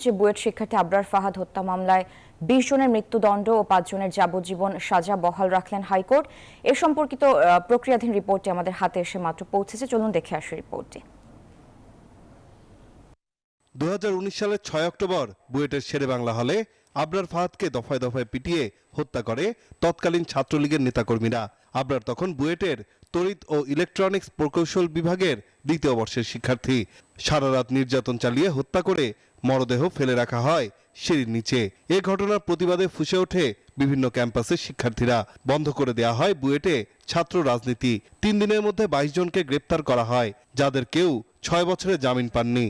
যে বুয়েট শিক্ষার্থী আবরার ফাহাদ হত্যা মামলায় ২০ জনের মৃত্যুদণ্ড ও ৫ জনের যাবজ্জীবন সাজা বহাল রাখলেন হাইকোর্ট। এ সম্পর্কিত প্রক্রিয়াধীন রিপোর্টটি আমাদের হাতে এসে মাত্র পৌঁছেছে। চলুন দেখে আসি রিপোর্টটি। ২০১৯ সালের ৬ অক্টোবর বুয়েটের শেরেবাংলা হলে আবরার ফাহাদকে দফায় দফায় পিটিয়ে হত্যা করে তৎকালীন ছাত্রলীগের নেতাকর্মীরা। আবরার তখন বুয়েটের তড়িৎ ও ইলেকট্রনিক্স প্রকৌশল বিভাগের ২য় বর্ষের শিক্ষার্থী। সারা রাত নির্যাতন চালিয়ে হত্যা করে মরদেহ ফেলে রাখা হয় সিঁড়ির নিচে। এ ঘটনার প্রতিবাদে ফুঁসে ওঠে বিভিন্ন ক্যাম্পাসের শিক্ষার্থীরা। বন্ধ করে দেয়া হয় বুয়েটে ছাত্র রাজনীতি। ৩ দিনের মধ্যে ২২ জনকে গ্রেপ্তার করা হয়, যাদের কেউ ৬ বছরের জামিন পাননি।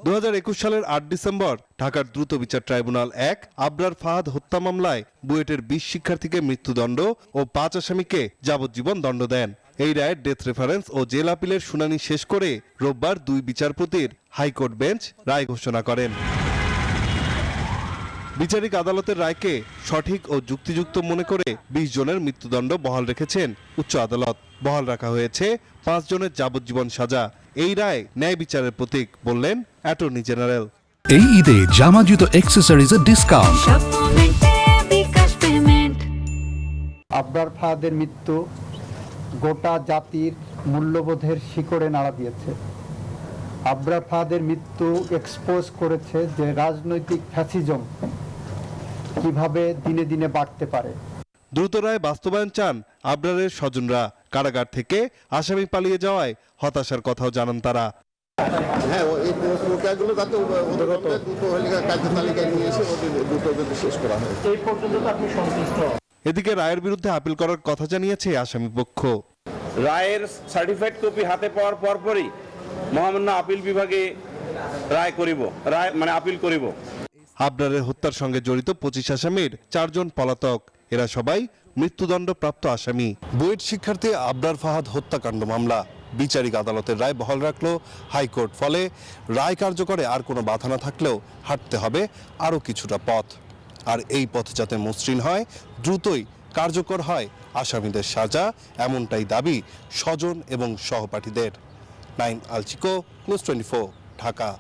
২০২১ সালের ৮ ডিসেম্বর ঢাকার দ্রুত বিচার ট্রাইব্যুনাল ১ আবরার ফাহাদ হত্যা মামলায় বুয়েটের ২০ শিক্ষার্থীকে মৃত্যুদণ্ড ও ৫ আসামিকে যাবজ্জীবন দণ্ড দেন। এই রায়ের ডেথ রেফারেন্স ও জেল আপিলের শুনানি শেষ করে রোববার ২ বিচারপতির হাইকোর্ট বেঞ্চ রায় ঘোষণা করেন। বিচারিক আদালতের রায়কে সঠিক ও যুক্তিযুক্ত মনে করে ২০ জনের মৃত্যুদণ্ড বহাল রেখেছেন উচ্চ আদালত। বহাল রাখা হয়েছে ৫ জনের যাবজ্জীবন সাজা। এই রায় ন্যায় বিচারের প্রতীক বললেন অ্যাটর্নি জেনারেল। এই ঈদে জামা জুতো অ্যাক্সেসরিজের ডিসকাউন্ট। আবরার ফাহাদের মৃত্যু গোটা জাতির মূল্যবোধের শিকড়ে নাড়া দিয়েছে। আবরার ফাহাদের মৃত্যু এক্সপোজ করেছে যে রাজনৈতিক ফ্যাসিজম কিভাবে দিনে দিনে বাড়তে পারে। দ্রুত রায় বাস্তবায়ন চান আবরারের স্বজনরা। কারাগার থেকে আসামি পালিয়ে যাওয়ায় হতাশার কথাও জানান তারা। হ্যাঁ, এই প্রক্রিয়াগুলো যাতে দ্রুত কার্যতালিকায় নিয়ে এসে দ্রুত শেষ করা হয়। এই পর্যন্ত আপনি সন্তুষ্ট? এদিকে রায়ের বিরুদ্ধে আপিল করার কথা জানিয়েছে আসামি পক্ষ। রায়ের সার্টিফাইড কপি হাতে পাওয়ার পরপরই মহামান্য আপিল বিভাগে আপিল করিব। আবরারের হত্যার সঙ্গে জড়িত ২৫ আসামির ৪ জন পলাতক। এরা সবাই মৃত্যুদণ্ডপ্রাপ্ত আসামি। বুয়েট শিক্ষার্থী আবরার ফাহাদ হত্যাকাণ্ড মামলা বিচারিক আদালতের রায় বহাল রাখল হাইকোর্ট। ফলে রায় কার্যকরে আর কোনো বাধা না থাকলেও হাঁটতে হবে আরও কিছুটা পথ। আর এই পথ যাতে মসৃণ হয়, দ্রুতই কার্যকর হয় আসামিদের সাজা, এমনটাই দাবি স্বজন এবং সহপাঠীদের। নাইম আলচিকো, নিউজ 24, ঢাকা।